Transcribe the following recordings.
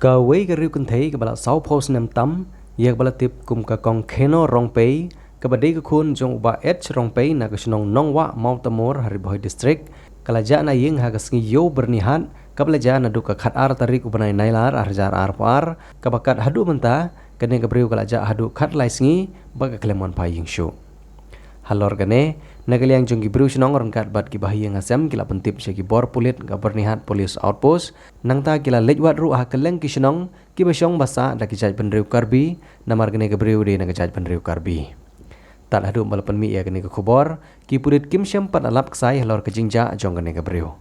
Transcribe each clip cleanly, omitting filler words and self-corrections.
Wei cái riu kinh thấy cái bala sáu post nem tam, yak bala tip kum ka kong keno rong pay, cái bade cái khuôn jong ba h rong pay na kasunong nongwa Mount Tamor Hariboy district, kalaja na ying hagas ngi yo bernihan, kablaja na duka khat ar tarik ubanay nailar arjar ar par, kabakat hadu menta, kene kabriu kalaja hadu khat laisngi, baga klemon pa ying show. Halor gane nagaliang jong gibru sinong rangkat bat gibahiyang asam gila pentip segi bor pulit gabernihat police outpost nangta gila lejwat ru ah keleng kisinong kibasyong basa da kijaj penriu karbi namar gane gabriu de nagajaj penriu karbi tak hadu balapan mi ya gane khobor ki purit kim syam pat alap ksai halor kejingja jong gane gabriu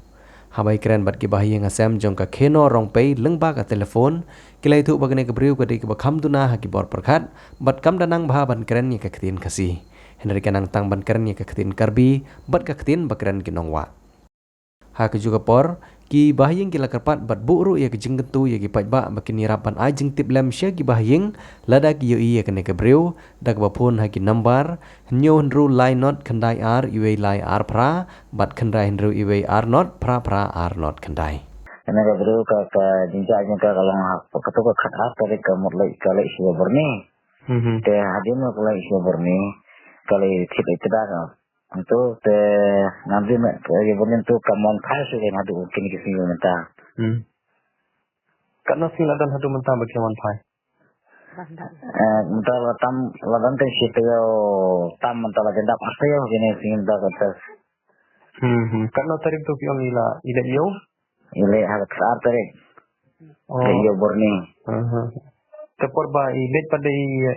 habai keren bat gibahiyang asam jong ka kheno rong pei lengba ka telefon kilai thu bagane gabriu ka de bakham duna ha ki bor perkhat bat kam danang bha ban keren ni ka ktin kasi Henry kanang tang ban keren ni keketin karbi, bat keketin bakeren kinongwa. Ha ke juga por, ki bahying kila kerpat bat buru ya kejing kentu ya ki pajba bakini rapan ajeng tip lem sya ki bahying, lada ki yo iya kene kebreu, dak bapun ha ki nambar, nyo henru lai not kendai ar iwe lai ar pra, bat kendai henru iwe ar not pra ar not kendai. Kena kebreu ka jinja ka kalau ketu ka khat ar tarik ka mutlai kala iswa berni. Te hadin ka kala iswa berni. Kalau kita tidak itu nanti ya benar tu kamu kai sih yang ada mungkin kisah mentah. Karena sila dan hadu mentah bagaimana pai? Mentah ladan tu siapa yo tam mentah ladan tak pasti yo jenis mentah kata. Karena tarik tu pion ila yo? Ila harus tarik. Yo borni. Tepor ba ilet pada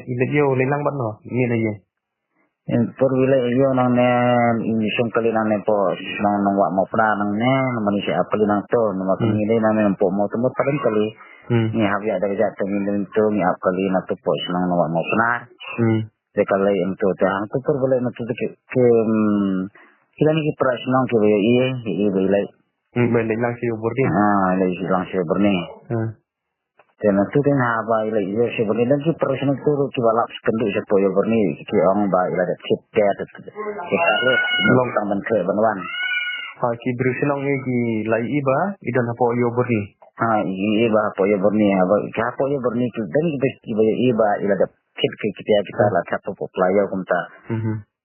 ila yo lelang bano ni lagi. Por wilayah iyo nang ini sungkali nang po nang wa mo pra nang manusia apeli nang to nang pemilih nang po mo temu paling kali ni habya dari jatuh ni to ni apeli nang to po nang wa mo pra sekali itu tang to por wilayah nang to ke kila ni pras nang ke iya wilayah lang siyo burdi lang siyo burdi dan itu kan apa ilah itu sebenarnya kita terus nak turun coba lap sekenduk sepoyo berni kita orang ba ilah ada chip cat kita long tang benke benwan ki berusinong ki lai iba idan apo yo berni iba apo yo berni apa apo yo berni dan kita iba ilah ada chip kita lah satu player kumta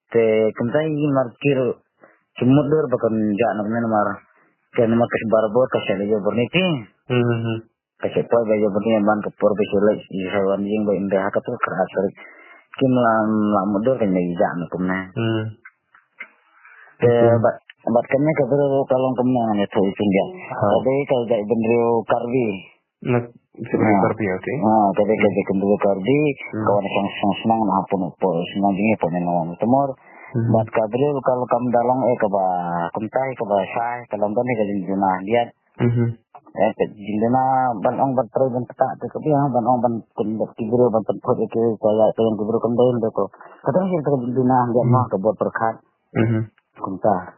te kumta ini markir cumudur bahkan jangan nama kan nama kesbarbo kasih yo berni ti kasi po bayo berni man ko por besulay isawan jing ba indah ka to kerasar kim lamudor kan may jam ko na bat kanya ka pero kalong kumna ito itinga sabi ka dai benrio karbi karbi okay tabi ka dai benrio karbi kawan sang na pun po senang jing po na tumor bat kadril kalau kam dalang ka ba kumtai ka ba sai kalong ni ka jina dia jindana banong ban pro ban tak tu tapi yang banong ban kundak tibro ban tempot itu saya yang tibro kembali tu kadang sih tu jindana dia mah ke buat perkat kunta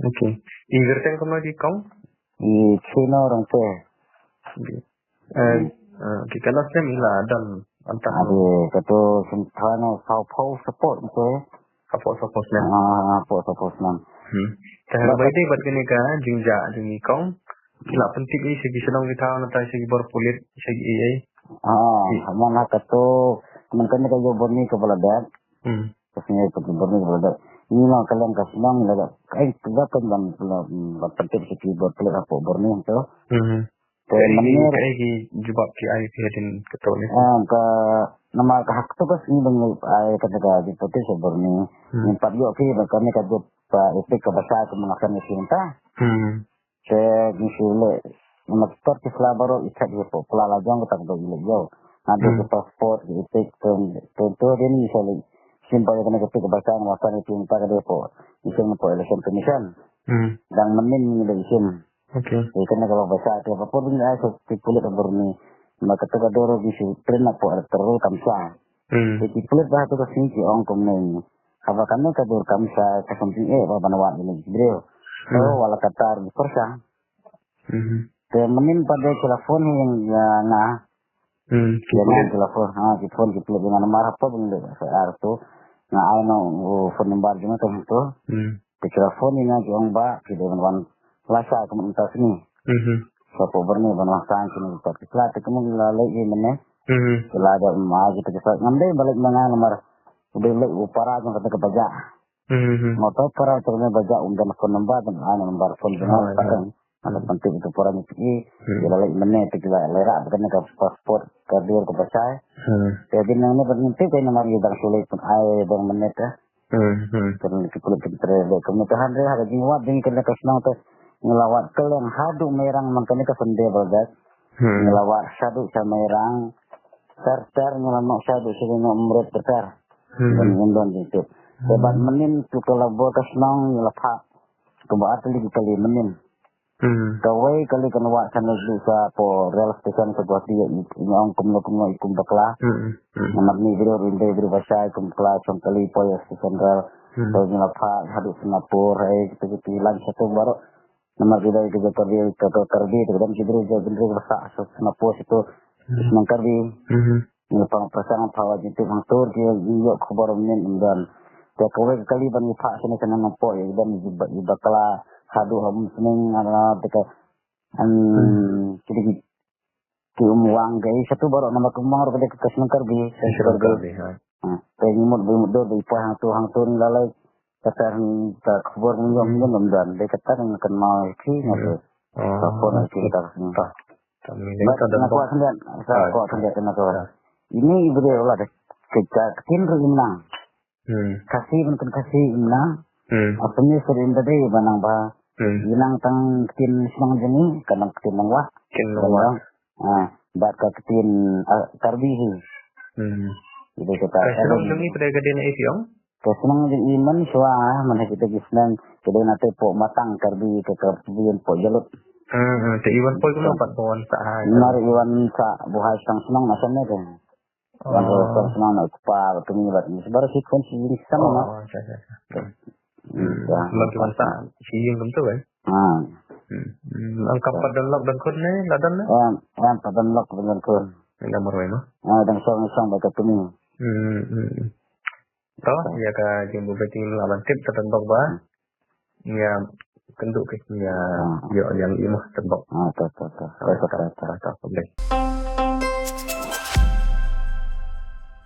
okay ingerten kono di kong di Cina orang tu kita nasem ila dan antah ada kata sentana Sao support tu support nam Tahara baiti bat kene ka jingja jingi kong kila penting ni segi senang kita nanti segi berpulit segi iya mana kata teman-teman kalau borni ke beladak kesini ke borni ke beladak ini mah kalian kesenang beladak kain juga kan dan penting segi berpulit apa borni itu menir lagi jubab ki ai kedin ketone ke nama hak tu kas ini dengan ai kata di putih seborni empat yo ki kami kata itu ke bahasa kemenangan cinta saya misalnya menekor ke selabaro ikat gitu pelalajang kita ke beliau nanti ke paspor itu tentu dia ni misalnya simpel kena ketik bahasa wasan itu cinta ke depo misalnya po election commission dan menin dari sini kena kalau bahasa itu apa pun ini saya kulit berni maka kita doro bisa pernah po terus kamsa jadi kulit bahasa itu sini orang kemenang apa kami kadur kamsa kesamping banawat ini beliau wala katar persa menin pada telepon yang telepon telepon kita dengan marah apa benda saya tu phone number juga tu telepon ini orang ba kita dengan lasa komunitas ini Sa poberni banwasan sini kita kisah tekemu lalai ini Sila ada emak gitu kisah ngambil balik mana nomor udah lek upara jang kata kebaja. Motor para terus baja dan phone number dan nomor phone semua sekarang. Ada penting itu para mesti lalai mana kita lera bukan ke paspor ke dia ke percaya. Jadi nang ini penting kayak nomor yang sulit pun ai dong menit ya. Karena kita pinter kemudahan dia ada jiwa dengan kena kesenang tu ngelawat ke yang hadu merang makanya ke sende bagas. Ngelawat sadu sama merang ter ngelamak sadu sini umret ter. Dan ngundon itu. Sebab menin tu kalau buat kesenang ngelapak kebaat lagi kali menin. Kawai kali kan wak sana bisa po rel station sebuah dia ini ang kumno ikum bakla. Nampak ni video bahasa ikum bakla cong kali po ya station rel. So ngelapak hadus Singapura gitu lan satu baru nomor kita kerja kerja itu dan cedera bahasa asal Singapura itu senang kerja. Ngepang pasangan pawa jitu mangtur dia iyo kabar menin dan dia kawai kali ban ipak sana sana nampo ya dan bakla hadu ham seneng ada dekat jadi umuang gay satu baru nama kemar pada kesenang kerja kayak imut do di hang tu lalai kasar tak kabar minum dan dekat kan kenal sih nggak telepon kita ini ibu dia lah kecil rinang kasih inang apa ni sering tadi banang bah inang tang ketin senang jenis kadang ketin nangwa bat ketin karbihi jadi kita senang jenis pada gede na isyong senang jenis iman suah mana kita gisnan kita nanti po matang karbi ke karbian po jalut te iwan po kuma pat po sa nari iwan sa buhay sang senang nasannya kan yang senang nak kupar pengibat ini sebaru sikon sih sama nak Bagaimana sa siyang gamto kan? Ang kapag danlok dan kun na ladan na? Yan padanlok dan kun. Ang gamor mo? Dan song baga tumi. To, ya ka jumbo beting laban tip sa tandok ba? Ya kenduk ke ya yo yang imah tandok. Ta. Ta.